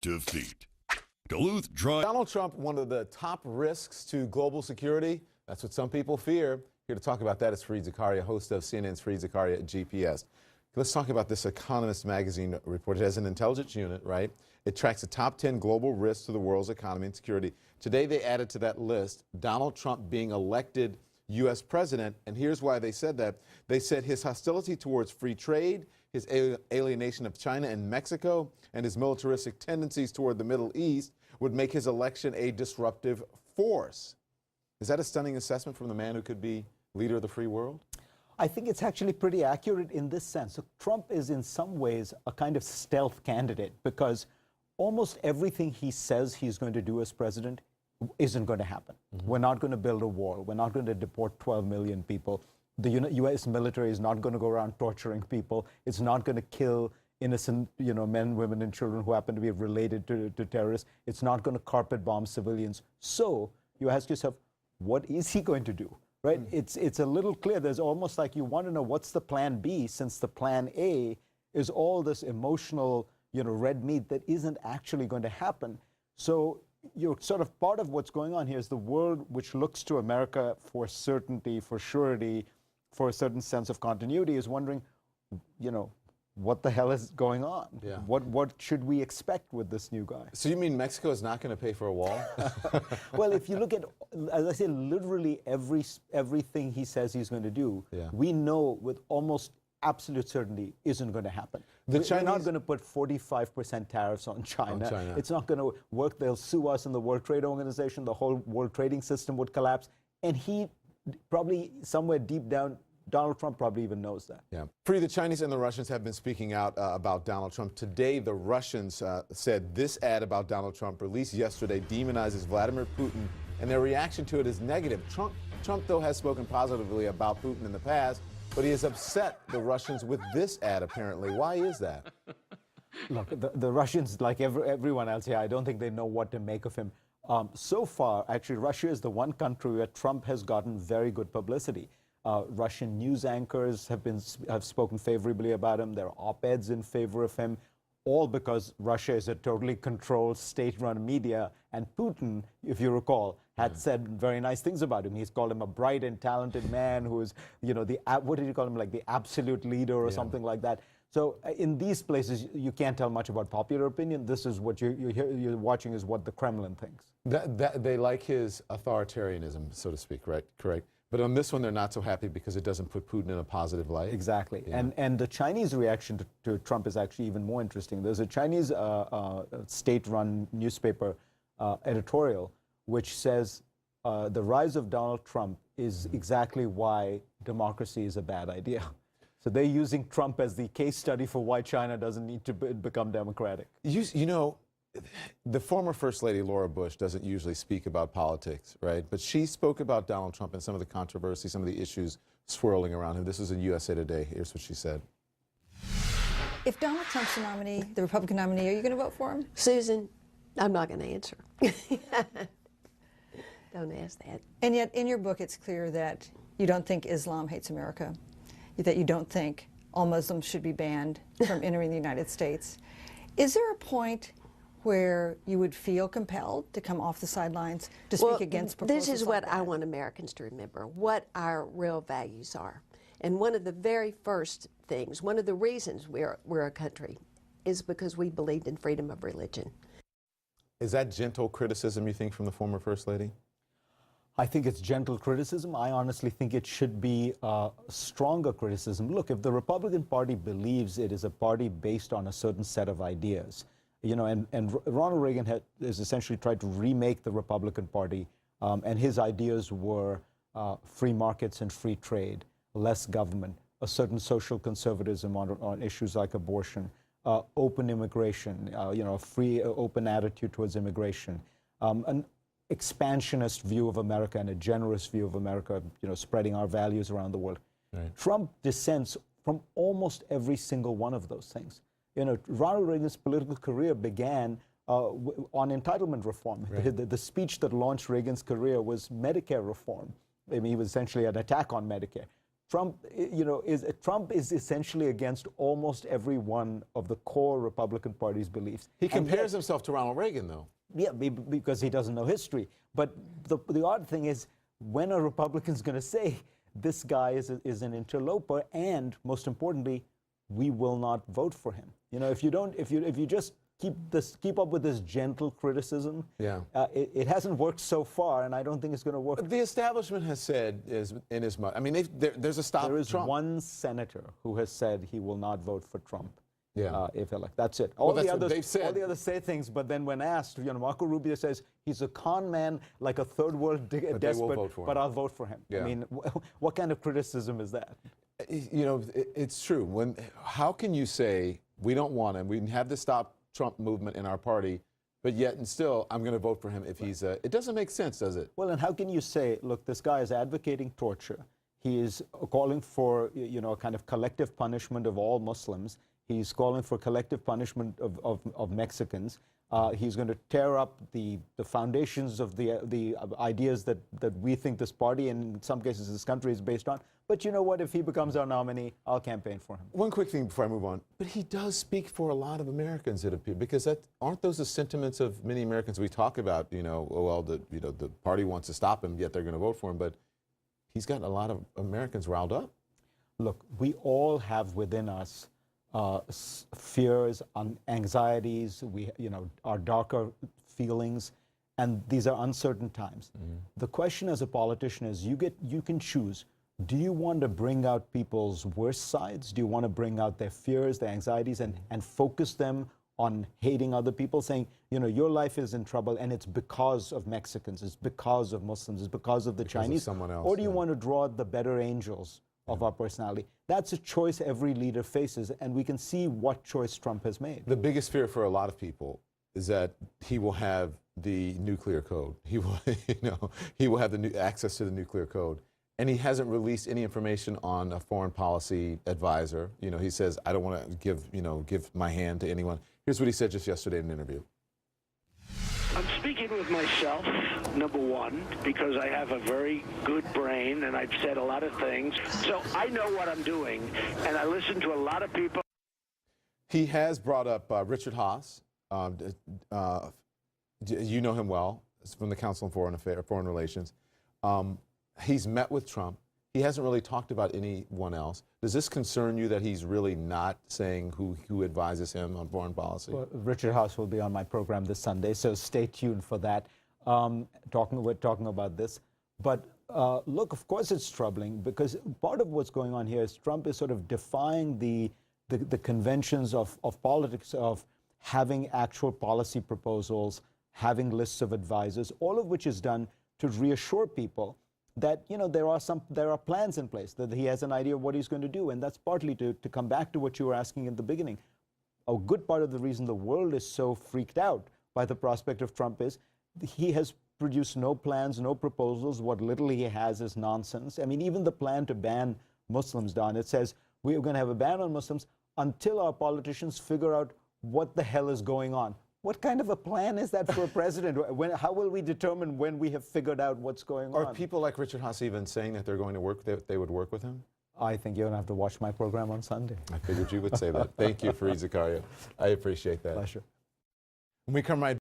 defeat. Duluth Drive. Donald Trump, one of the top risks to global security. That's what some people fear. Here to talk about that is Fareed Zakaria, host of CNN's Fareed Zakaria at GPS. Let's talk about this Economist magazine report. It has an intelligence unit, right? It tracks the top 10 global risks to the world's economy and security. Today, they added to that list Donald Trump being elected U.S. president. And here's why they said that. They said his hostility towards free trade, his alienation of China and Mexico, and his militaristic tendencies toward the Middle East would make his election a disruptive force. Is that a stunning assessment from the man who could be leader of the free world? I think it's actually pretty accurate in this sense. So Trump is in some ways a kind of stealth candidate because almost everything he says he's going to do as president isn't going to happen. We're not going to build a wall. We're not going to deport 12 million people. The U.S. military is not going to go around torturing people. It's not going to kill innocent, men, women, and children who happen to be related to terrorists. It's not going to carpet bomb civilians. So you ask yourself, what is he going to do? Right? It's a little clear. There's almost like you want to know what's the plan B, since the plan A is all this emotional, red meat that isn't actually going to happen. So you're sort of part of what's going on here is the world which looks to America for certainty, for surety, for a certain sense of continuity is wondering, what the hell is going on? Yeah. What should we expect with this new guy? So you mean Mexico is not going to pay for a wall? Well, if you look at, as I say, literally everything he says he's going to do, we know with almost absolute certainty isn't going to happen. We're not going to put 45% tariffs on China. It's not going to work. They'll sue us in the World Trade Organization. The whole world trading system would collapse. And he probably somewhere deep down, Donald Trump probably even knows that. Yeah. The Chinese and the Russians have been speaking out about Donald Trump. Today, the Russians said this ad about Donald Trump released yesterday demonizes Vladimir Putin, and their reaction to it is negative. Trump, though, has spoken positively about Putin in the past, but he has upset the Russians with this ad, apparently. Why is that? Look, the Russians, like everyone else here, I don't think they know what to make of him. So far, actually, Russia is the one country where Trump has gotten very good publicity. Russian news anchors have spoken favorably about him. There are op-eds in favor of him, all because Russia is a totally controlled, state-run media. And Putin, if you recall, had said very nice things about him. He's called him a bright and talented man who is, what did he call him, like the absolute leader or something like that. So in these places, you can't tell much about popular opinion. This is what you're watching is what the Kremlin thinks. They like his authoritarianism, so to speak, right? Correct. But on this one, they're not so happy because it doesn't put Putin in a positive light. Exactly. Yeah. And the Chinese reaction to Trump is actually even more interesting. There's a Chinese state-run newspaper editorial which says the rise of Donald Trump is exactly why democracy is a bad idea. So they're using Trump as the case study for why China doesn't need to become democratic. The former First Lady Laura Bush doesn't usually speak about politics, right? But she spoke about Donald Trump and some of the controversy, some of the issues swirling around him. This is in USA Today. Here's what she said. If Donald Trump's the nominee, the Republican nominee, are you going to vote for him? Susan, I'm not going to answer. Don't ask that. And yet, in your book, it's clear that you don't think Islam hates America, that you don't think all Muslims should be banned from entering the United States. Is there a point where you would feel compelled to come off the sidelines to speak against proposals? This is what like that? I want Americans to remember, what our real values are. And one of the very first things, one of the reasons we're a country is because we believed in freedom of religion. Is that gentle criticism, you think, from the former First Lady? I think it's gentle criticism. I honestly think it should be stronger criticism. Look, if the Republican Party believes it is a party based on a certain set of ideas, and Ronald Reagan has essentially tried to remake the Republican Party, and his ideas were free markets and free trade, less government, a certain social conservatism on issues like abortion, open immigration, a free, open attitude towards immigration, an expansionist view of America and a generous view of America, spreading our values around the world. Right. Trump dissents from almost every single one of those things. Ronald Reagan's political career began on entitlement reform. Right. The speech that launched Reagan's career was Medicare reform. I mean, he was essentially an attack on Medicare. Trump, Trump is essentially against almost every one of the core Republican Party's beliefs. He compares himself to Ronald Reagan, though. Yeah, because he doesn't know history. But the odd thing is, when a Republican's going to say this guy is an interloper, and most importantly, we will not vote for him. If you just keep up with this gentle criticism, yeah, it hasn't worked so far, and I don't think it's going to work. The establishment has said in his mind. I mean, there's a stop. There is Trump. one senator who has said he will not vote for Trump. Yeah. If elected. That's it. Well, that's what they've said. All the others say things, but then when asked, Marco Rubio says he's a con man, like a third world despot, but I'll vote for him. Yeah. I mean, what kind of criticism is that? It's true. How can you say we don't want him? We have the Stop Trump movement in our party, but yet and still I'm going to vote for him if he's it doesn't make sense, does it? Well, and how can you say, look, this guy is advocating torture. He is calling for, a kind of collective punishment of all Muslims. He's calling for collective punishment of Mexicans. He's going to tear up the foundations of the ideas that we think this party and in some cases this country is based on. But you know what? If he becomes our nominee, I'll campaign for him. One quick thing before I move on. But he does speak for a lot of Americans, it appears, because aren't those the sentiments of many Americans? We talk about, the party wants to stop him, yet they're going to vote for him. But he's got a lot of Americans riled up. Look, we all have within us fears, anxieties, our darker feelings, and these are uncertain times. The question as a politician is you can choose. Do you want to bring out people's worst sides? Do you want to bring out their fears, their anxieties, and focus them on hating other people, saying, your life is in trouble and it's because of Mexicans, it's because of Muslims, it's because of the Chinese? Someone else, or do you want to draw the better angels of our personality? That's a choice every leader faces, and we can see what choice Trump has made. The biggest fear for a lot of people is that he will have the nuclear code. He will, he will have the access to the nuclear code. And he hasn't released any information on a foreign policy advisor. He says, I don't want to give my hand to anyone. Here's what he said just yesterday in an interview. I'm speaking with myself, number one, because I have a very good brain and I've said a lot of things. So I know what I'm doing, and I listen to a lot of people. He has brought up Richard Haas. You know him well. It's from the Council on Foreign Relations. He's met with Trump. He hasn't really talked about anyone else. Does this concern you that he's really not saying who advises him on foreign policy? Well, Richard Haas will be on my program this Sunday, so stay tuned for that, talking about this. But look, of course it's troubling, because part of what's going on here is Trump is sort of defying the conventions of politics, of having actual policy proposals, having lists of advisors, all of which is done to reassure people that there are plans in place, that he has an idea of what he's going to do. And that's partly to come back to what you were asking in the beginning. A good part of the reason the world is so freaked out by the prospect of Trump is he has produced no plans, no proposals. What little he has is nonsense. I mean, even the plan to ban Muslims, Don, it says we're going to have a ban on Muslims until our politicians figure out what the hell is going on. What kind of a plan is that for a president? How will we determine when we have figured out what's going on? Are people like Richard Haas even saying that they're going to work, they would work with him? I think you're going to have to watch my program on Sunday. I figured you would say that. Thank you, Fareed Zakaria. I appreciate that. Pleasure. When we come right